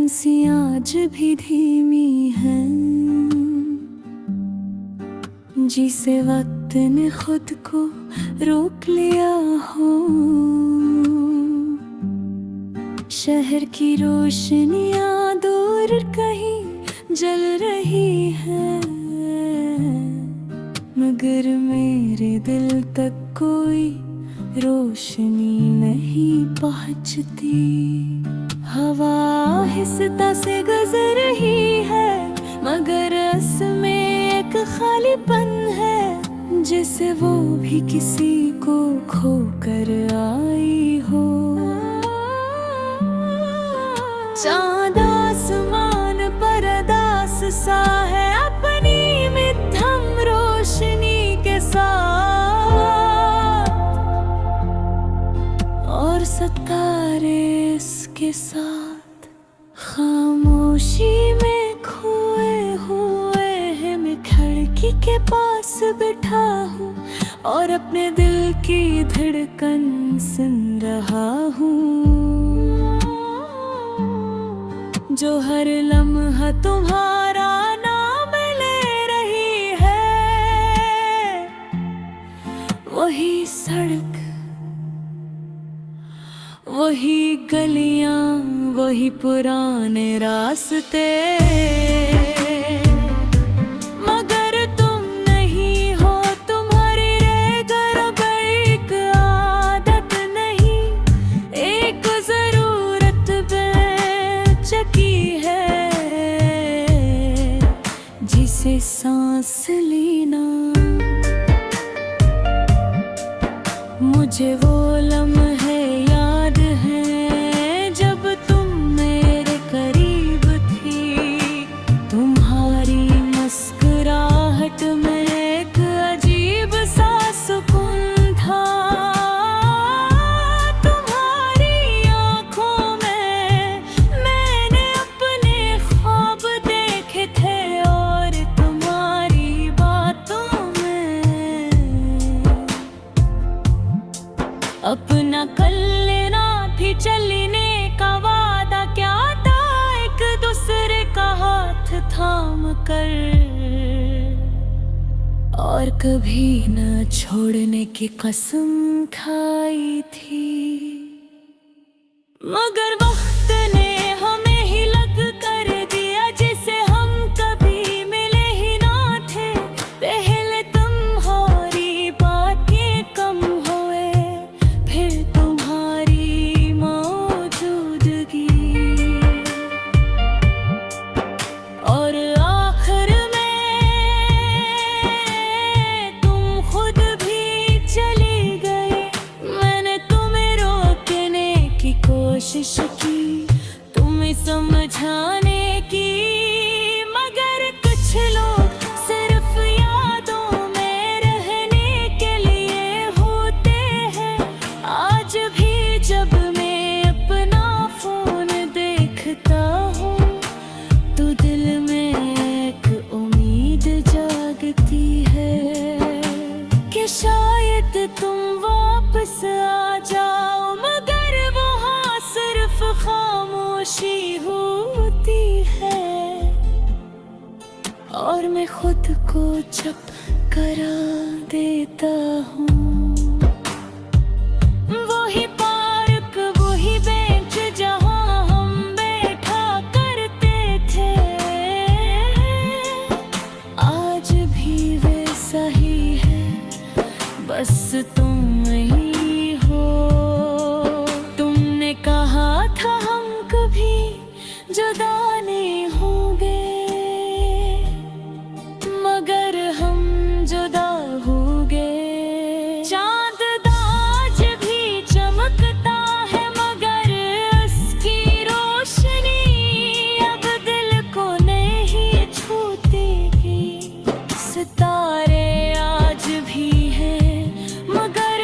सी आज भी धीमी है, जिसे वक्त ने खुद को रोक लिया हो। शहर की रोशनियां दूर कहीं जल रही है, मगर मेरे दिल तक कोई रोशनी नहीं पहुंचती। हवा आहिस्ता से गुजर रही है, मगर उसमें एक खालीपन है, जैसे वो भी किसी को खोकर आई हो। चाँद आसमान पर अदास सा है, अपनी मध्यम रोशनी के साथ, और सितारे इसके साथ। खामोशी में खोए हुए हैं, मैं खिड़की के पास बैठा हूँ और अपने दिल की धड़कन सुन रहा हूँ, जो हर लम्हा तुम्हारा नाम ले रही है। वही सड़क, वही गलियां, वही पुराने रास्ते, मगर तुम नहीं हो। तुम्हारी एक आदत नहीं, एक जरूरत बेचकी है, जिसे सांस लेना। मुझे वो लम्हे याद हैं जब तुम मेरे करीब थी। तुम्हारी मुस्कुराहट में एक अजीब सा सुकून था। तुम्हारी आँखों में मैंने अपने ख्वाब देखे थे, और तुम्हारी बातों में अपना कल लेना थी। चलने का वादा क्या था, एक दूसरे का हाथ थाम कर, और कभी न छोड़ने की कसम खाई थी। मगर वक्त ने हमें ही लग कर दिया, जिसे हम कभी मिले ही ना थे। पहले तुम्हारी बातें कम हुए, फिर तुम्हारी मौजूदगी, और आखिर में तुम खुद भी चली गई। मैंने तुम्हें रोकने की कोशिश की, तुम्हें समझाने की, मगर कुछ लोग सिर्फ यादों में रहने के लिए होते हैं। आज भी जब मैं अपना फोन देखता हूँ, तो दिल में एक उम्मीद जागती है, कि शायद तुम वापस आ जाओ, मगर वहाँ सिर्फ खामोशी होती है, और मैं खुद को चुप करा देता हूँ। वही पार्क, वही बेंच जहाँ हम बैठा करते थे, आज भी वैसा ही है, बस तुम ही हो। तुमने कहा था हम कभी जुदा नहीं होंगे, मगर हम जुदा हो गए। चाँद आज भी चमकता है, मगर उसकी रोशनी अब दिल को नहीं छूती। सितारे आज भी हैं, मगर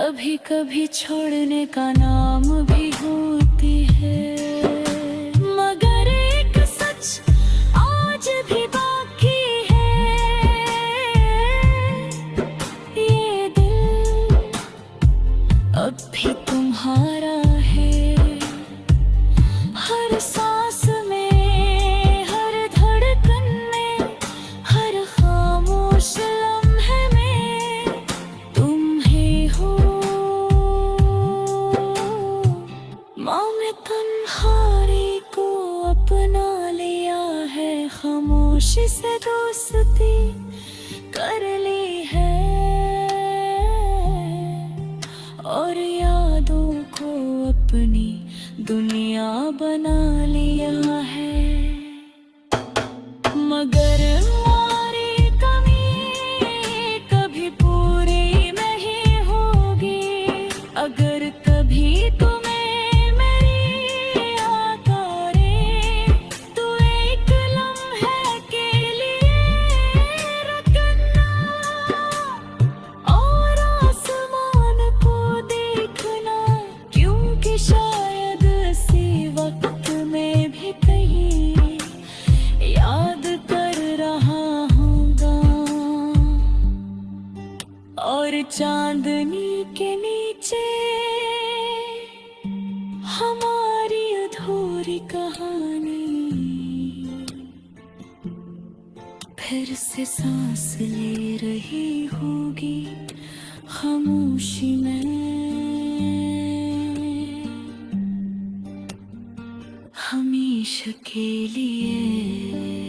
कभी कभी छोड़ने का नाम भी होती है, मगर एक सच आज भी बाकी है। ये दिल अब भी तुम्हारा है, हर सांस में, हर धड़कन में, हर खामोश लम्हे में तुम ही हो। मैंने तन्हाई को अपना लिया है, खामोशी से दोस्ती कर ली है, और यादों को अपनी दुनिया बना लिया है। मगर हमारी कमी कभी पूरी नहीं होगी, अगर कभी तुम्हें मेरी याद आए तो एक लम्हे के लिए रुकना, और आसमान को देखना, क्योंकि शायद इसी वक्त में भी कहीं याद कर रहा हूँगा। और चांदनी के नीचे हमारी अधूरी कहानी फिर से सांस ले रही होगी खामोशी में, हमेशा के लिए।